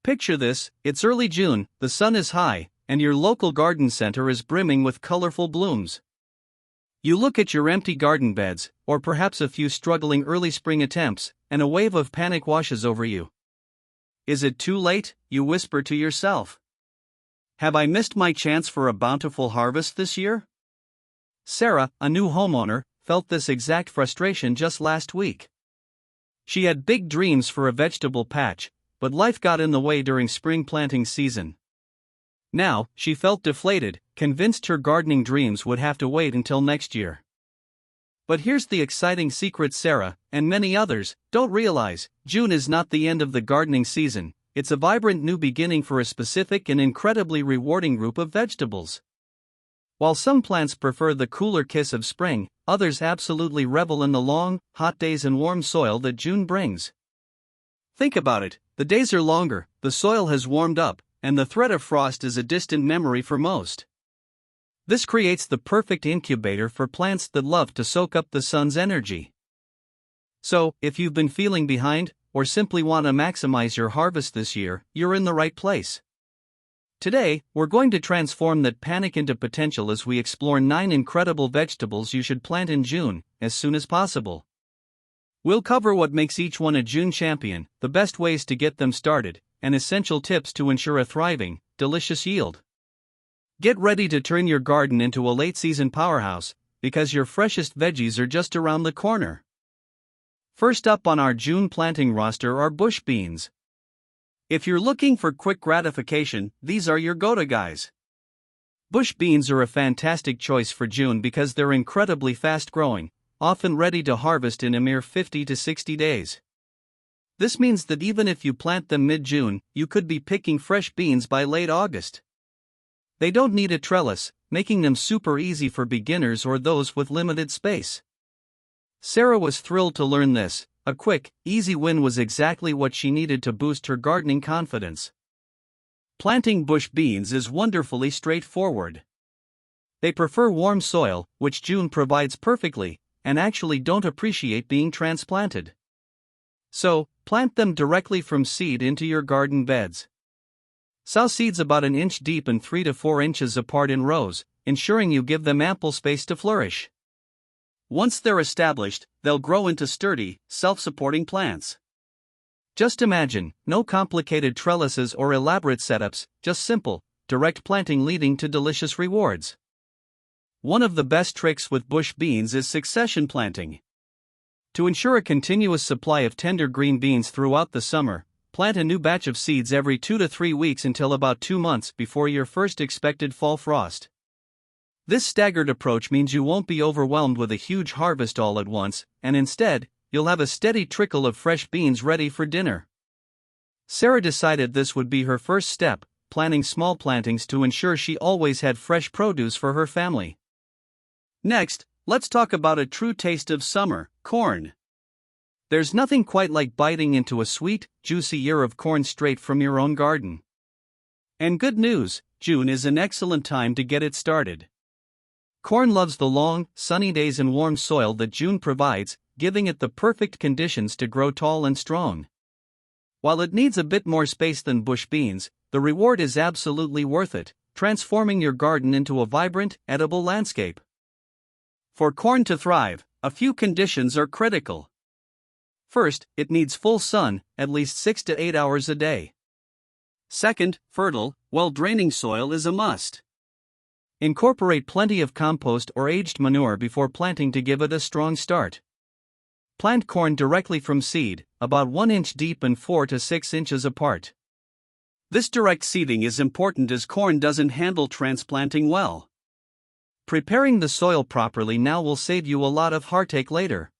Picture this: it's early June, the sun is high, and your local garden center is brimming with colorful blooms. You look at your empty garden beds, or perhaps a few struggling early spring attempts, and a wave of panic washes over you. Is it too late? You whisper to yourself. Have I missed my chance for a bountiful harvest this year? Sarah, a new homeowner, felt this exact frustration just last week. She had big dreams for a vegetable patch, but life got in the way during spring planting season. Now, she felt deflated, convinced her gardening dreams would have to wait until next year. But here's the exciting secret Sarah, and many others, don't realize: June is not the end of the gardening season, it's a vibrant new beginning for a specific and incredibly rewarding group of vegetables. While some plants prefer the cooler kiss of spring, others absolutely revel in the long, hot days and warm soil that June brings. Think about it: the days are longer, the soil has warmed up, and the threat of frost is a distant memory for most. This creates the perfect incubator for plants that love to soak up the sun's energy. So, if you've been feeling behind, or simply want to maximize your harvest this year, you're in the right place. Today, we're going to transform that panic into potential as we explore 9 incredible vegetables you should plant in June, as soon as possible. We'll cover what makes each one a June champion, the best ways to get them started, and essential tips to ensure a thriving, delicious yield. Get ready to turn your garden into a late-season powerhouse, because your freshest veggies are just around the corner. First up on our June planting roster are bush beans. If you're looking for quick gratification, these are your go-to guys. Bush beans are a fantastic choice for June because they're incredibly fast-growing, often ready to harvest in a mere 50 to 60 days. This means that even if you plant them mid-June, you could be picking fresh beans by late August. They don't need a trellis, making them super easy for beginners or those with limited space. Sarah was thrilled to learn this. A quick, easy win was exactly what she needed to boost her gardening confidence. Planting bush beans is wonderfully straightforward. They prefer warm soil, which June provides perfectly, and actually don't appreciate being transplanted. So, plant them directly from seed into your garden beds. Sow seeds about an inch deep and 3 to 4 inches apart in rows, ensuring you give them ample space to flourish. Once they're established, they'll grow into sturdy, self-supporting plants. Just imagine, no complicated trellises or elaborate setups, just simple, direct planting leading to delicious rewards. One of the best tricks with bush beans is succession planting. To ensure a continuous supply of tender green beans throughout the summer, plant a new batch of seeds every 2 to 3 weeks until about 2 months before your first expected fall frost. This staggered approach means you won't be overwhelmed with a huge harvest all at once, and instead, you'll have a steady trickle of fresh beans ready for dinner. Sarah decided this would be her first step, planting small plantings to ensure she always had fresh produce for her family. Next, let's talk about a true taste of summer: corn. There's nothing quite like biting into a sweet, juicy ear of corn straight from your own garden. And good news, June is an excellent time to get it started. Corn loves the long, sunny days and warm soil that June provides, giving it the perfect conditions to grow tall and strong. While it needs a bit more space than bush beans, the reward is absolutely worth it, transforming your garden into a vibrant, edible landscape. For corn to thrive, a few conditions are critical. First, it needs full sun, at least 6 to 8 hours a day. Second, fertile, well-draining soil is a must. Incorporate plenty of compost or aged manure before planting to give it a strong start. Plant corn directly from seed, about 1 inch deep and 4 to 6 inches apart. This direct seeding is important as corn doesn't handle transplanting well. Preparing the soil properly now will save you a lot of heartache later.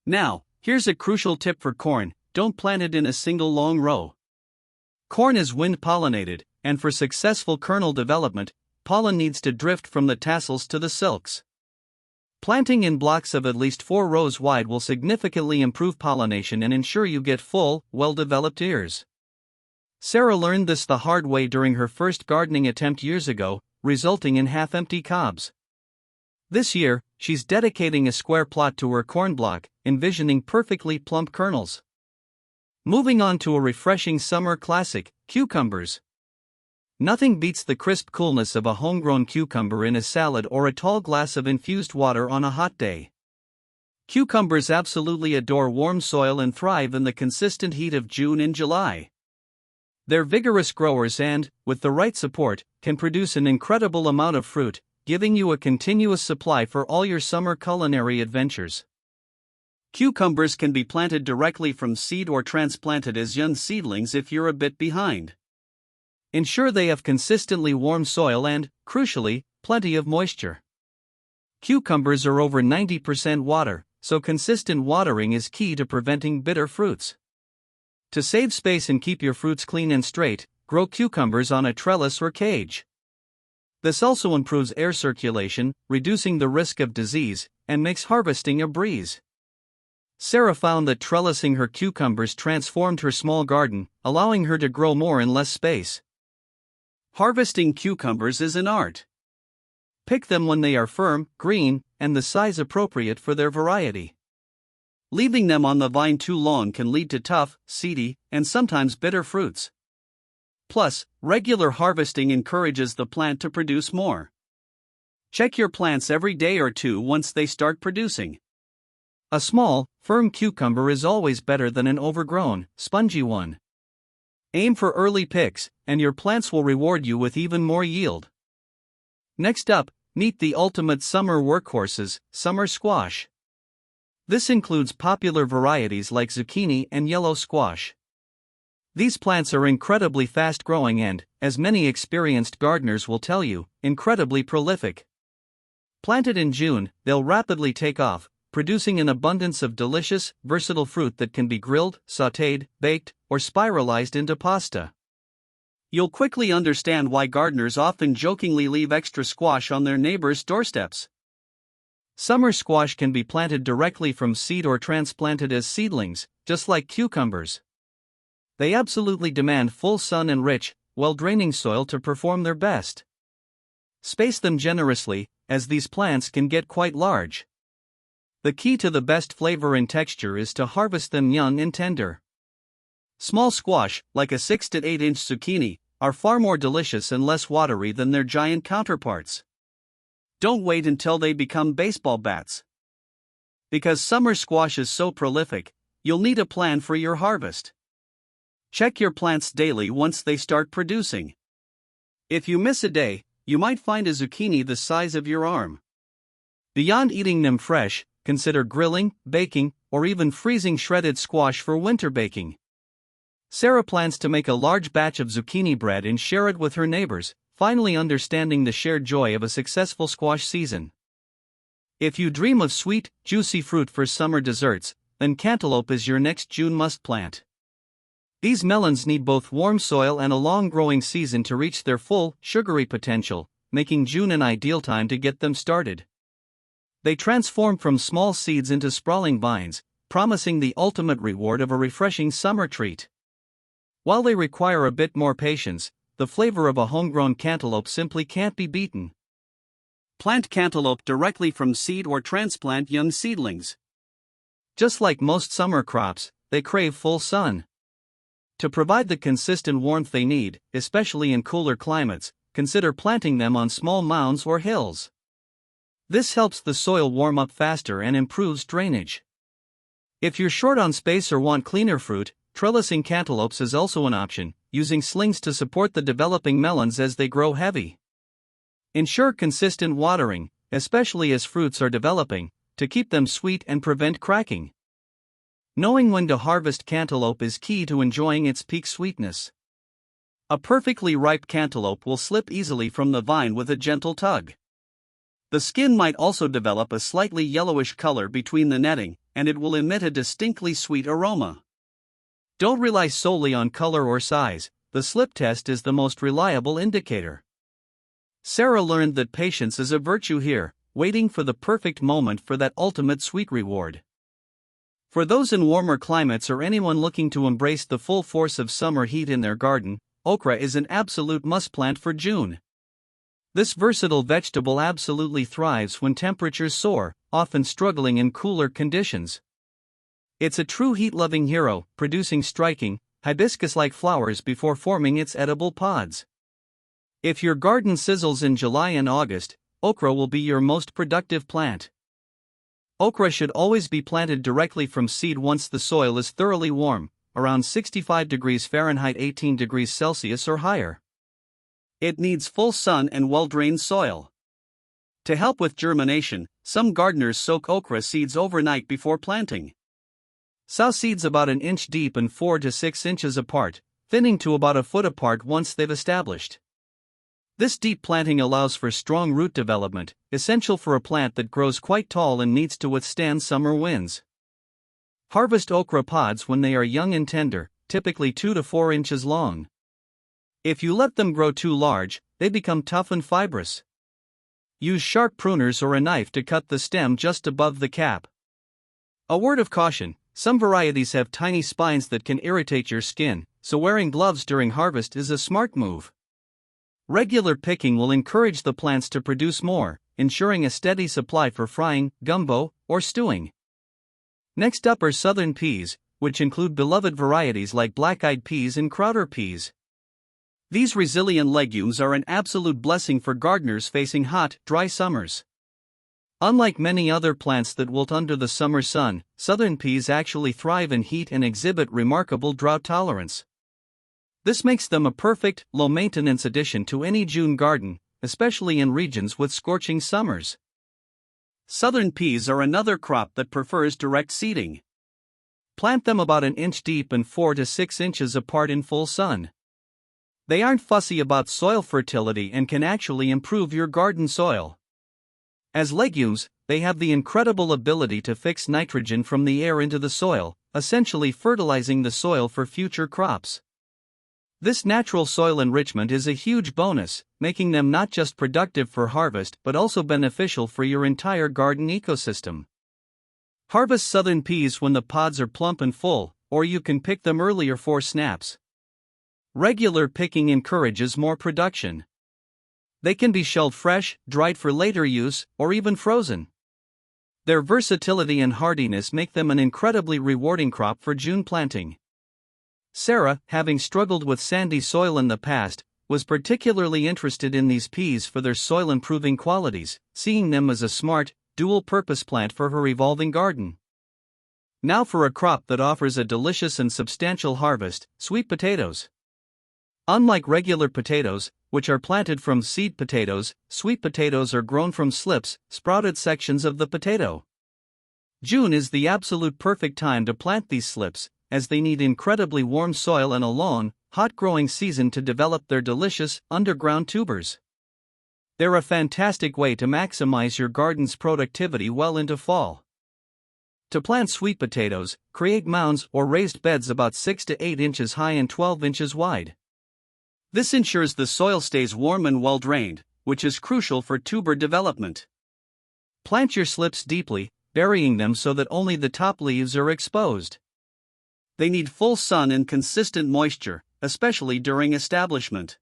Now, here's a crucial tip for corn: don't plant it in a single long row. Corn is wind-pollinated, and for successful kernel development, pollen needs to drift from the tassels to the silks. Planting in blocks of at least 4 rows wide will significantly improve pollination and ensure you get full, well-developed ears. Sarah learned this the hard way during her first gardening attempt years ago, resulting in half-empty cobs. This year, she's dedicating a square plot to her corn block, envisioning perfectly plump kernels. Moving on to a refreshing summer classic, cucumbers. Nothing beats the crisp coolness of a homegrown cucumber in a salad or a tall glass of infused water on a hot day. Cucumbers absolutely adore warm soil and thrive in the consistent heat of June and July. They're vigorous growers and, with the right support, can produce an incredible amount of fruit, giving you a continuous supply for all your summer culinary adventures. Cucumbers can be planted directly from seed or transplanted as young seedlings if you're a bit behind. Ensure they have consistently warm soil and, crucially, plenty of moisture. Cucumbers are over 90% water, so consistent watering is key to preventing bitter fruits. To save space and keep your fruits clean and straight, grow cucumbers on a trellis or cage. This also improves air circulation, reducing the risk of disease, and makes harvesting a breeze. Sarah found that trellising her cucumbers transformed her small garden, allowing her to grow more in less space. Harvesting cucumbers is an art. Pick them when they are firm, green, and the size appropriate for their variety. Leaving them on the vine too long can lead to tough, seedy, and sometimes bitter fruits. Plus, regular harvesting encourages the plant to produce more. Check your plants every day or two once they start producing. A small, firm cucumber is always better than an overgrown, spongy one. Aim for early picks, and your plants will reward you with even more yield. Next up, meet the ultimate summer workhorses, summer squash. This includes popular varieties like zucchini and yellow squash. These plants are incredibly fast-growing and, as many experienced gardeners will tell you, incredibly prolific. Planted in June, they'll rapidly take off, producing an abundance of delicious, versatile fruit that can be grilled, sautéed, baked, or spiralized into pasta. You'll quickly understand why gardeners often jokingly leave extra squash on their neighbors' doorsteps. Summer squash can be planted directly from seed or transplanted as seedlings, just like cucumbers. They absolutely demand full sun and rich, well-draining soil to perform their best. Space them generously, as these plants can get quite large. The key to the best flavor and texture is to harvest them young and tender. Small squash, like a 6 to 8 inch zucchini, are far more delicious and less watery than their giant counterparts. Don't wait until they become baseball bats. Because summer squash is so prolific, you'll need a plan for your harvest. Check your plants daily once they start producing. If you miss a day, you might find a zucchini the size of your arm. Beyond eating them fresh, consider grilling, baking, or even freezing shredded squash for winter baking. Sarah plans to make a large batch of zucchini bread and share it with her neighbors, finally understanding the shared joy of a successful squash season. If you dream of sweet, juicy fruit for summer desserts, then cantaloupe is your next June must-plant. These melons need both warm soil and a long growing season to reach their full, sugary potential, making June an ideal time to get them started. They transform from small seeds into sprawling vines, promising the ultimate reward of a refreshing summer treat. While they require a bit more patience, the flavor of a homegrown cantaloupe simply can't be beaten. Plant cantaloupe directly from seed or transplant young seedlings. Just like most summer crops, they crave full sun. To provide the consistent warmth they need, especially in cooler climates, consider planting them on small mounds or hills. This helps the soil warm up faster and improves drainage. If you're short on space or want cleaner fruit, trellising cantaloupes is also an option, using slings to support the developing melons as they grow heavy. Ensure consistent watering, especially as fruits are developing, to keep them sweet and prevent cracking. Knowing when to harvest cantaloupe is key to enjoying its peak sweetness. A perfectly ripe cantaloupe will slip easily from the vine with a gentle tug. The skin might also develop a slightly yellowish color between the netting, and it will emit a distinctly sweet aroma. Don't rely solely on color or size, the slip test is the most reliable indicator. Sarah learned that patience is a virtue here, waiting for the perfect moment for that ultimate sweet reward. For those in warmer climates or anyone looking to embrace the full force of summer heat in their garden, okra is an absolute must-plant for June. This versatile vegetable absolutely thrives when temperatures soar, often struggling in cooler conditions. It's a true heat-loving hero, producing striking, hibiscus-like flowers before forming its edible pods. If your garden sizzles in July and August, okra will be your most productive plant. Okra should always be planted directly from seed once the soil is thoroughly warm, around 65 degrees Fahrenheit 18 degrees Celsius or higher. It needs full sun and well-drained soil. To help with germination, some gardeners soak okra seeds overnight before planting. Sow seeds about an inch deep and 4 to 6 inches apart, thinning to about a foot apart once they've established. This deep planting allows for strong root development, essential for a plant that grows quite tall and needs to withstand summer winds. Harvest okra pods when they are young and tender, typically 2 to 4 inches long. If you let them grow too large, they become tough and fibrous. Use sharp pruners or a knife to cut the stem just above the cap. A word of caution: some varieties have tiny spines that can irritate your skin, so wearing gloves during harvest is a smart move. Regular picking will encourage the plants to produce more, ensuring a steady supply for frying, gumbo, or stewing. Next up are southern peas, which include beloved varieties like black-eyed peas and Crowder peas. These resilient legumes are an absolute blessing for gardeners facing hot, dry summers. Unlike many other plants that wilt under the summer sun, southern peas actually thrive in heat and exhibit remarkable drought tolerance. This makes them a perfect, low-maintenance addition to any June garden, especially in regions with scorching summers. Southern peas are another crop that prefers direct seeding. Plant them about an inch deep and 4 to 6 inches apart in full sun. They aren't fussy about soil fertility and can actually improve your garden soil. As legumes, they have the incredible ability to fix nitrogen from the air into the soil, essentially fertilizing the soil for future crops. This natural soil enrichment is a huge bonus, making them not just productive for harvest but also beneficial for your entire garden ecosystem. Harvest southern peas when the pods are plump and full, or you can pick them earlier for snaps. Regular picking encourages more production. They can be shelled fresh, dried for later use, or even frozen. Their versatility and hardiness make them an incredibly rewarding crop for June planting. Sarah, having struggled with sandy soil in the past, was particularly interested in these peas for their soil-improving qualities, seeing them as a smart, dual-purpose plant for her evolving garden. Now for a crop that offers a delicious and substantial harvest: sweet potatoes. Unlike regular potatoes, which are planted from seed potatoes, sweet potatoes are grown from slips, sprouted sections of the potato. June is the absolute perfect time to plant these slips, as they need incredibly warm soil and a long, hot growing season to develop their delicious, underground tubers. They're a fantastic way to maximize your garden's productivity well into fall. To plant sweet potatoes, create mounds or raised beds about 6 to 8 inches high and 12 inches wide. This ensures the soil stays warm and well drained, which is crucial for tuber development. Plant your slips deeply, burying them so that only the top leaves are exposed. They need full sun and consistent moisture, especially during establishment.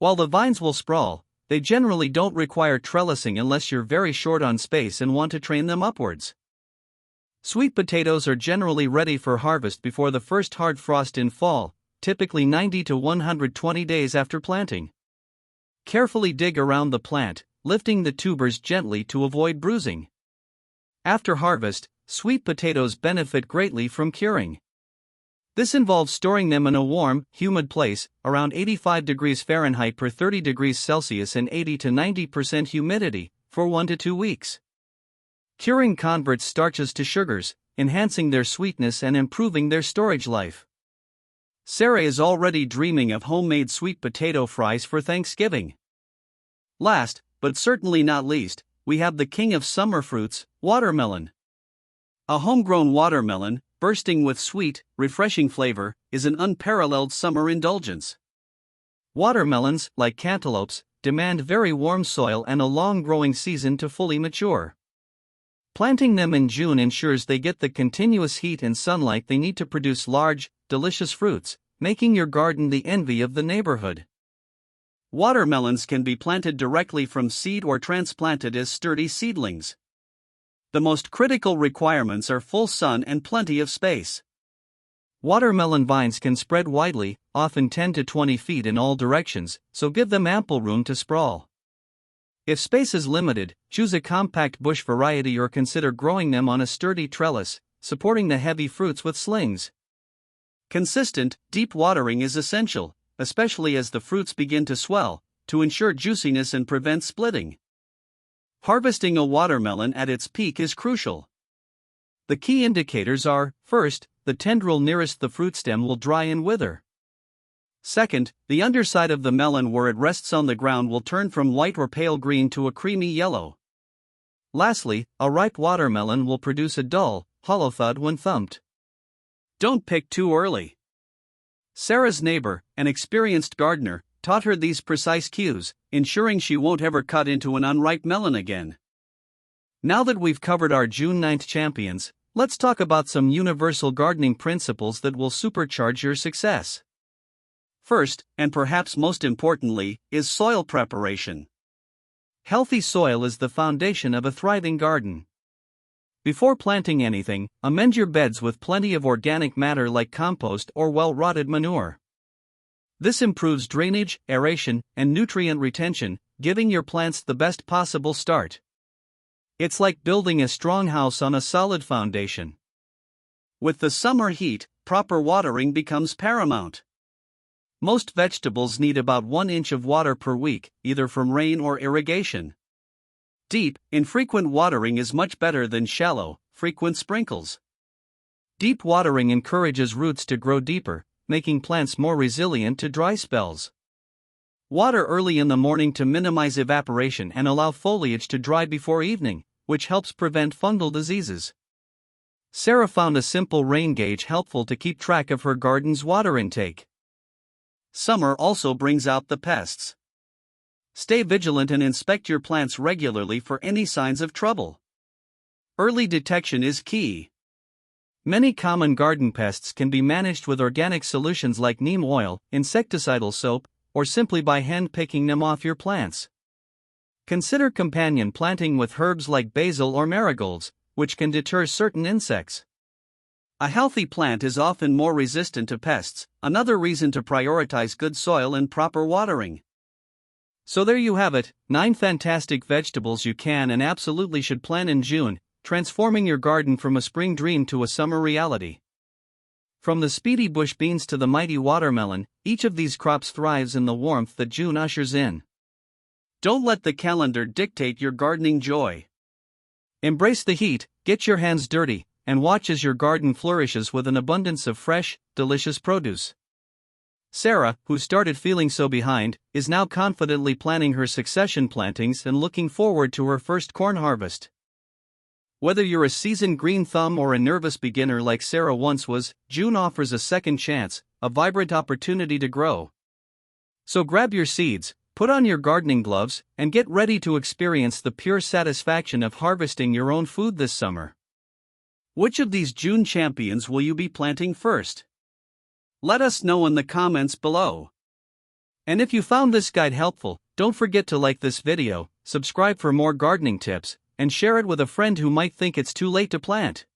While the vines will sprawl, they generally don't require trellising unless you're very short on space and want to train them upwards. Sweet potatoes are generally ready for harvest before the first hard frost in fall, typically 90 to 120 days after planting. Carefully dig around the plant, lifting the tubers gently to avoid bruising. After harvest, sweet potatoes benefit greatly from curing. This involves storing them in a warm, humid place, around 85 degrees Fahrenheit per 30 degrees Celsius and 80 to 90% humidity, for 1 to 2 weeks. Curing converts starches to sugars, enhancing their sweetness and improving their storage life. Sarah is already dreaming of homemade sweet potato fries for Thanksgiving. Last, but certainly not least, we have the king of summer fruits, watermelon. A homegrown watermelon, bursting with sweet, refreshing flavor, is an unparalleled summer indulgence. Watermelons, like cantaloupes, demand very warm soil and a long growing season to fully mature. Planting them in June ensures they get the continuous heat and sunlight they need to produce large, delicious fruits, making your garden the envy of the neighborhood. Watermelons can be planted directly from seed or transplanted as sturdy seedlings. The most critical requirements are full sun and plenty of space. Watermelon vines can spread widely, often 10 to 20 feet in all directions, so give them ample room to sprawl. If space is limited, choose a compact bush variety or consider growing them on a sturdy trellis, supporting the heavy fruits with slings. Consistent, deep watering is essential, especially as the fruits begin to swell, to ensure juiciness and prevent splitting. Harvesting a watermelon at its peak is crucial. The key indicators are, first, the tendril nearest the fruit stem will dry and wither. Second, the underside of the melon where it rests on the ground will turn from light or pale green to a creamy yellow. Lastly, a ripe watermelon will produce a dull, hollow thud when thumped. Don't pick too early. Sarah's neighbor, an experienced gardener, taught her these precise cues, ensuring she won't ever cut into an unripe melon again. Now that we've covered our June 9th champions, let's talk about some universal gardening principles that will supercharge your success. First, and perhaps most importantly, is soil preparation. Healthy soil is the foundation of a thriving garden. Before planting anything, amend your beds with plenty of organic matter like compost or well-rotted manure. This improves drainage, aeration, and nutrient retention, giving your plants the best possible start. It's like building a strong house on a solid foundation. With the summer heat, proper watering becomes paramount. Most vegetables need about 1 inch of water per week, either from rain or irrigation. Deep, infrequent watering is much better than shallow, frequent sprinkles. Deep watering encourages roots to grow deeper, making plants more resilient to dry spells. Water early in the morning to minimize evaporation and allow foliage to dry before evening, which helps prevent fungal diseases. Sarah found a simple rain gauge helpful to keep track of her garden's water intake. Summer also brings out the pests. Stay vigilant and inspect your plants regularly for any signs of trouble. Early detection is key. Many common garden pests can be managed with organic solutions like neem oil, insecticidal soap, or simply by hand-picking them off your plants. Consider companion planting with herbs like basil or marigolds, which can deter certain insects. A healthy plant is often more resistant to pests, another reason to prioritize good soil and proper watering. So there you have it, 9 fantastic vegetables you can and absolutely should plant in June, transforming your garden from a spring dream to a summer reality. From the speedy bush beans to the mighty watermelon, each of these crops thrives in the warmth that June ushers in. Don't let the calendar dictate your gardening joy. Embrace the heat, get your hands dirty, and watch as your garden flourishes with an abundance of fresh, delicious produce. Sarah, who started feeling so behind, is now confidently planning her succession plantings and looking forward to her first corn harvest. Whether you're a seasoned green thumb or a nervous beginner like Sarah once was, June offers a second chance, a vibrant opportunity to grow. So grab your seeds, put on your gardening gloves, and get ready to experience the pure satisfaction of harvesting your own food this summer. Which of these June champions will you be planting first? Let us know in the comments below. And if you found this guide helpful, don't forget to like this video, subscribe for more gardening tips, and share it with a friend who might think it's too late to plant.